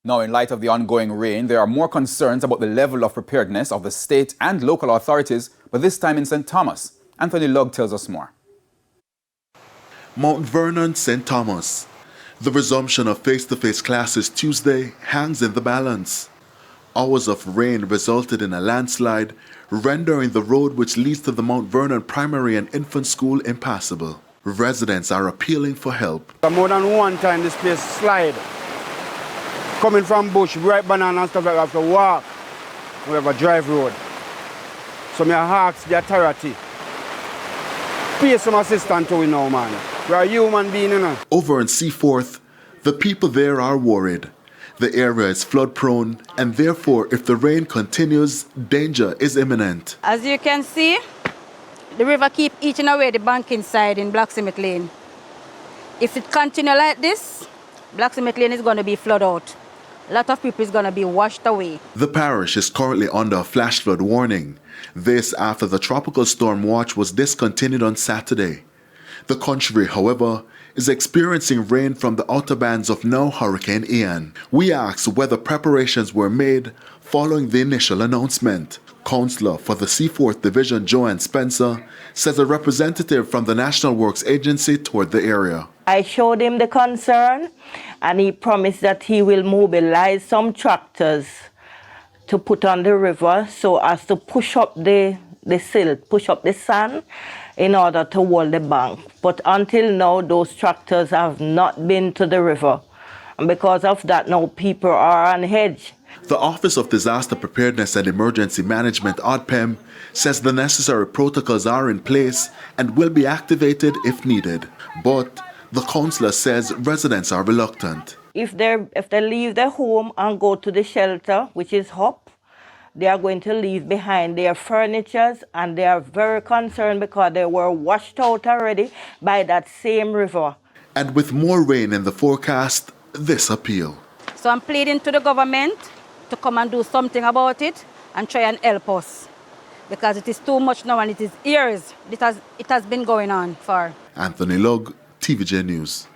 Now, in light of the ongoing rain, there are more concerns about the level of preparedness of the state and local authorities, but this time in St. Thomas. Anthony Lugg tells us more. Mount Vernon, St. Thomas. The resumption of face-to-face classes Tuesday hangs in the balance. Hours of rain resulted in a landslide, rendering the road which leads to the Mount Vernon Primary and Infant School impassable. Residents are appealing for help. More than one time this place slide. Coming from bush, ripe banana and stuff like that, have to walk. We have a drive road. So I ask the authority, pay some assistance to we now, man. We are human beings, you know. Over in Seaforth, the people there are worried. The area is flood prone, and therefore, if the rain continues, danger is imminent. As you can see, the river keep eating away the banking side in Blacksmith Lane. If it continue like this, Blacksmith Lane is going to be flooded out. A lot of people is going to be washed away. The parish is currently under a flash flood warning. This after the tropical storm watch was discontinued on Saturday. The country, however, is experiencing rain from the outer bands of now Hurricane Ian. We asked whether preparations were made following the initial announcement. Councillor for the Seaforth Division, Joanne Spencer, says a representative from the National Works Agency toured the area. I showed him the concern, and he promised that he will mobilize some tractors to put on the river so as to push up the silt, push up the sand in order to hold the bank. But until now, those tractors have not been to the river. And because of that, now people are on edge. The Office of Disaster Preparedness and Emergency Management, ODPEM, says the necessary protocols are in place and will be activated if needed. But the councillor says residents are reluctant. If they leave their home and go to the shelter, which is up, they are going to leave behind their furniture, and they are very concerned because they were washed out already by that same river. And with more rain in the forecast, this appeal. So I'm pleading to the government to come and do something about it and try and help us, because it is too much now and it is years it has been going on for. Anthony Lugg, TVJ News.